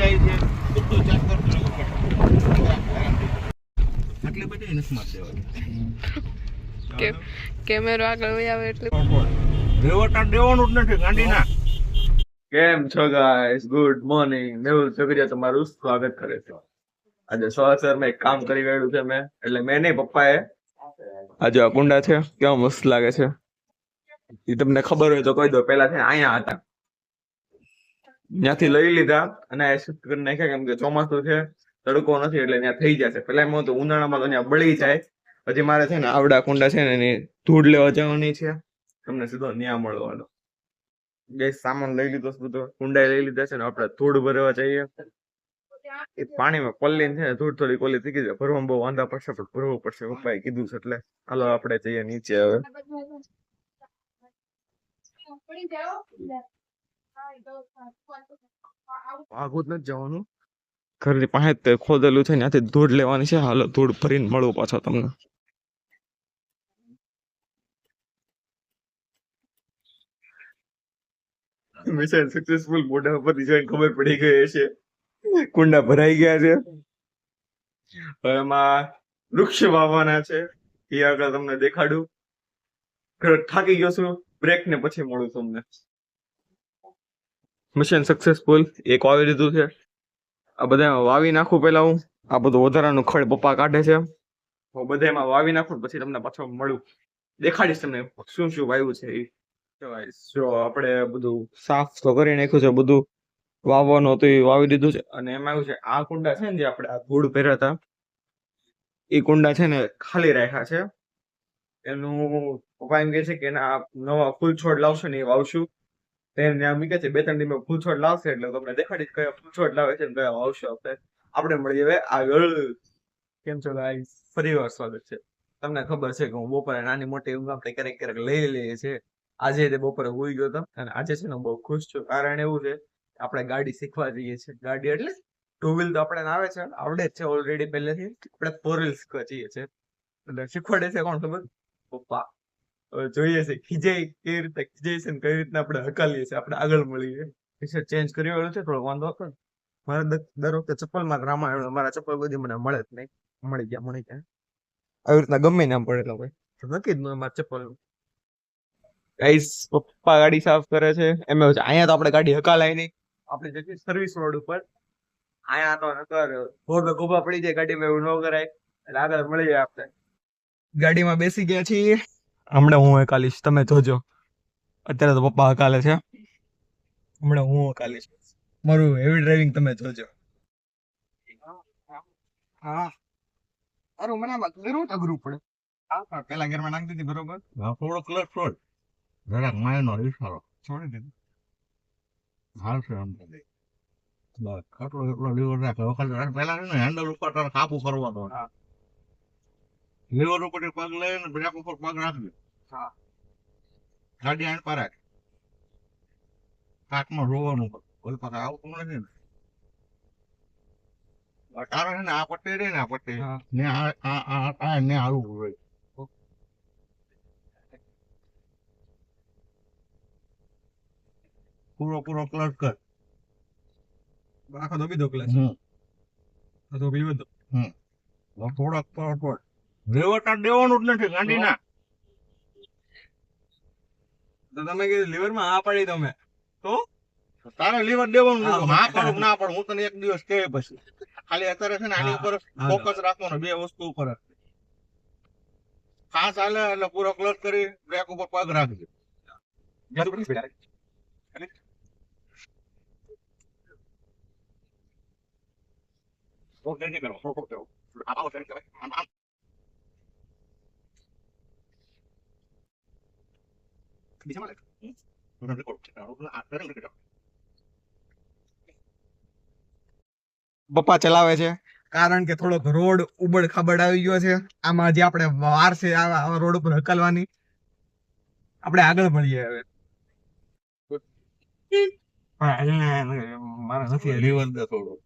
જાય છે બધું ચેક કરતું આટલી બધી નથી માર દેવાની કેમેરો આગળ વહી આવે એટલે રેવટા દેવાનું જ નથી ગાંડીના. કેમ છો guys? Good morning. Mehul Chakariya તમારું સ્વાગત કરે છે. આજે સવાસર મેં એક કામ કરી ગયેલું છે મેં, એટલે મેં નહીં, પપ્પાએ. આજે આ કુંડા છે કેવા મસ્ત લાગે છે, એ તમને ખબર હોય તો કહી દો. પેલા છે અહીંયા હતા, ત્યાંથી લઈ લીધા અને શિફ્ટ કરી નાખ્યા, કેમ કે ચોમાસું છે, તડકો નથી, એટલે ત્યાં થઈ જશે. પેલા એમ હતું ઉનાળામાં તો ત્યાં બળી જાય. પછી મારે છે ને આવડા કુંડા છે ને એની ધૂળ લેવા જવાની છે, તમને સીધો ત્યાં મળવાનો. ગેસ સામાન લઈ લીધો બધો, કુંડા લઈ લીધા છે ને આપણે ધૂળ ભરવા જઈએ. એ પાણીમાં પલ્લીને છે ને ધૂળ થોડી ઓલી થઈ ગઈ, ભરવામાં બહુ વાંધા પડશે, પણ ભરવું પડશે, પપ્પાએ કીધું છે. એટલે હાલો આપણે જઈએ નીચે. હવે આગું જ નથી જવાનું, ઘરની પાસે જ ખોદેલું છે, ત્યાંથી ધૂળ લેવાની છે. હાલો ધૂળ ભરીને મળવું પાછો તમને. Mission successful. મોઢા પર જોઈને ખબર પડી ગઈ છે કુંડા ભરાઈ ગયા છે. હવે એમાં વૃક્ષ વાવવાના છે, એ આગળ તમને દેખાડું. થાકી ગયો છું, બ્રેક ને પછી મળું તમને. Mission successful. એક વાવી દીધું છે. આ બધામાં વાવી નાખું પેલા હું. આ બધું વધારાનું ખડ પપ્પા કાઢે છે, હું બધામાં વાવી નાખું, પછી તમને પાછો મળું, દેખાડીશ તમને શું શું વાવ્યું છે એ. જો આપણે બધું સાફ તો કરી નાખ્યું છે, બધું વાવવાનું હતું એ વાવી દીધું છે. અને એમાં એવું છે, આ કુંડા છે ને જે આપણે આ ધૂળ પહેર્યા હતા, એ કુંડા છે ને ખાલી રાખ્યા છે. એનું પપ્પા એમ કહે છે કે એના નવા ફૂલ છોડ લાવશે ને એ વાવશું. તેને મૂકે છે 2-3 દિવસમાં ફૂલ છોડ લાવશે, એટલે તમને દેખાડીશ કયા ફૂલ છોડ લાવે છે ને કયા વાવશું આપણે મળીએ હવે આગળ. કેમ છો ગાઈસ? ફરી વાર સ્વાગત છે. તમને ખબર છે કે હું બપોરે નાની મોટી ઊંઘ આપણે ક્યારેક ક્યારેક લઈ લઈએ છીએ. આજે તે બપોરે હોઈ ગયો હતો અને આજે છે ને બહુ ખુશ છું. કારણ એવું છે, આપણે ગાડી શીખવા જઈએ છીએ. ગાડી એટલે 2 વ્હીલ તો આપણે આવે છે, આવડે જ છે ઓલરેડી પહેલેથી. આપણે 4 વ્હીલ શીખવા જઈએ છીએ. એટલે શીખવાડે છે કોણ ખબર? પપ્પા. હવે જોઈએ છે ખીજાઈ કેવી રીતે ખીજાય છે ને કઈ રીતના આપણે હકાલીએ છીએ. આપણે આગળ મળીએ. ટી-શર્ટ ચેન્જ કરી વાળું છે, થોડો વાંધો હતો. મારે દર વખતે ચપ્પલમાં રામાયણ, મારા ચપ્પલ બધી મને મળે જ નહીં. મળી ગયા આવી રીતના ગમે નામ પડેલો ભાઈ નક્કી જ ન મારા ચપ્પલ. ગાઈસ પપ્પા ગાડી સાફ કરે છે. એમ એવું છે, અહીંયા તો આપણે ગાડી હકાલાય નહીં, આપણે જઈએ સર્વિસ રોડ ઉપર. અહીંયા તો નકર ગોબા ગોબા પડી જાય ગાડીમાં, એવું ન કરાય. એટલે આગળ મળીએ. આપણે ગાડીમાં બેસી ગયા છીએ. હમણાં હું હકાલીશ, તમે જોજો. અત્યારે તો પપ્પા હકાલે છે, હમણાં હું હકાલીશ. મારું હેવી ડ્રાઇવિંગ તમે જોજો. હા અરે મને આમાં ઘરું અઘરું પડે. હા પેલા ઘરમાં નાખી દીધી બરોબર. થોડો કલર છોડ જરાક માયનો ઈશારો છોડી દીધું. હાલ છે આમ તો બસ ખાટલો એટલો લીવર રાખે. વખત પેલા છે ને હેન્ડલ ઉપર તારે કાબુ કરવાનો. લીવર ઉપર પગ લઈને બ્રેક ઉપર પગ રાખજો. હા ગાડી આણ પર રાખ. કાચમાં રોવાનું ઓલ પાસે આવતું નથી ને. તારે છે ને આ પટ્ટી રહી ને આ પટ્ટી ને આ ને હાલવું હોય. પૂરો ક્લચ કર. આખો દબી દો ક્લચ. તો બીજો દો. થોડોક પર રેવટા દેવાનું જ નથી ગાંડીના. તો તમે કીધું લીવરમાં આ પડી તમે તો તારે લીવર દેવાનું નથી. હા પાડું ના પાડું હું તને એક દિવસ કહે પછી. ખાલી અત્યારે છે ને આની ઉપર ફોકસ રાખવાનો, બે વસ્તુ ઉપર. ખાસ હાલે એટલે પૂરો ક્લચ કરી બ્રેક ઉપર પગ રાખજો. પપ્પા ચલાવે છે, કારણ કે થોડોક રોડ ઉબડ ખાબડ આવી ગયો છે. આમાં જે આપણે વાર છે આવા રોડ ઉપર હકાલવાની. આપણે આગળ મળીએ હવે. મારે નથી લીવર દે થોડું.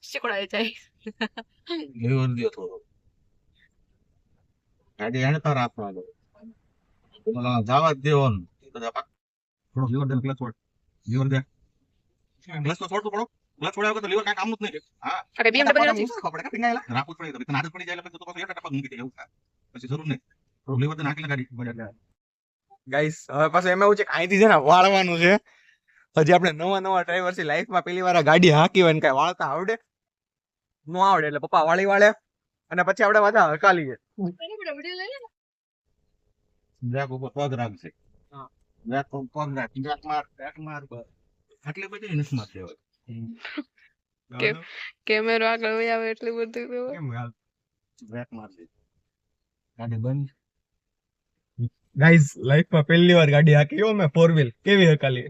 શીખવાડે જાય. લીવર દે થોડું. ગાડી એને તાર આપવાનો. જવા જ દેવાનું. થોડો લીવર દે, ક્લચ છોડ. લીવર દે. ક્લચ તો છોડતો પડો. ક્લચ છોડાવ્યો તો લીવર કાંઈ કામનું જ નહીં. હા આ કઈ BMW નથી ખબર પડે પિંગાયેલા રાખવું જ પડે તો આદત પડી જાય એટલે પછી તો પાછું 1% મૂકી દે એવું થાય. પછી જરૂર નહીં લીવર તો નાખીને ગાડી બજાર ગાઈસ હવે પાછું એમાં એવું છે કે અહીંથી છે ને વાળવાનું છે. હજી આપણે નવા ડ્રાઈવર છે, લાઈફમાં પહેલી વાર આ ગાડી હાંકી હોય ને કાંઈ વાળતા આવડે ન આવડે એટલે પપ્પા વાળી વાળે અને પછી આપણે બધા હકાલીએ. બ્રેક ઉપર પગ રાખશે. હા. બ્રેક ઉપર પગ રાખ બ્રેક માર બસ આટલી બધી નથી મારતી હવે. કેમેરો આગળ વહી આવે એટલું બધું તો કેમ હાલ બ્રેક મારશે ગાડી બંધ. ગાઈસ લાઈફમાં પહેલી વાર ગાડી હાંકી હો મેં 4 વ્હીલ કેવી હકાલી.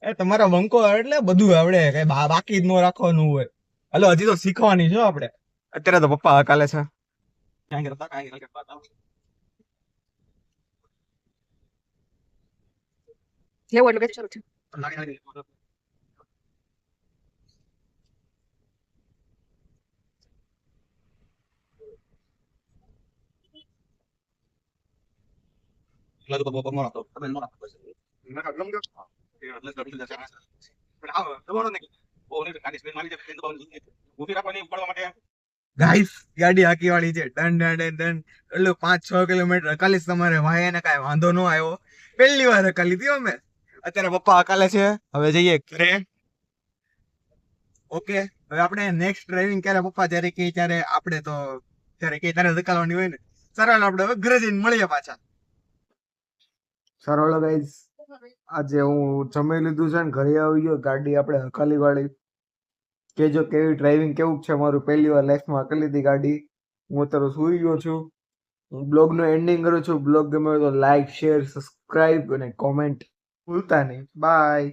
એ તમારા બંકો એટલે બધું આવડે કઈ બાકી જ ન રાખવાનું હોય. હાલો હજી તો શીખવાની છે આપણે. અત્યારે તો પપ્પા હકાલે છે. ક્યાં ગયા હતા કાંઈ ગયા હતા લેવું એટલું કે શરૂ છે લાગે એટલે તો પપ્પા મોરા તો તમે નો રાખો બસ મેં કામ ગયો એટલે તો બીજું જશે પણ આવો તમારો ને ઓ ને ગાડી સ્પીડ મારી જાય તો ઊભી રાખવાની પડવા માટે ગાઈસ ગાડી હાંકી વાળી છે ડન એટલે 5-6 કિલોમીટર હકાલીશ તમારે વાય ને કાંઈ વાંધો ન આવ્યો. પહેલી વાર હકાલી હતી અમે. અત્યારે પપ્પા હકાલે છે. હવે જઈએ ઘરે. ઓકે હવે આપણે નેક્સ્ટ ડ્રાઇવિંગ ક્યારે પપ્પા જ્યારે કે ત્યારે આપણે તો ત્યારે કે ત્યારે હકાલવાની હોય ને સરળ આપણે હવે ઘરે જઈને મળીએ પાછા. સરળ ગાઈસ આજે હું જમી લીધું છે ને ઘરે આવી ગયો. ગાડી આપણે હકાલી વાળી કેજો કેવી ડ્રાઇવિંગ કેવું છે. મારું પહેલી વાર લાઈફમાં હકાલી હતી ગાડી. હું અત્યારે સુઈ ગયો છું. હું બ્લોગનો એન્ડિંગ કરું છું. બ્લોગ ગમે તો લાઈક શેર સબસ્ક્રાઇબ અને કોમેન્ટ ભૂલતા નહીં. બાય.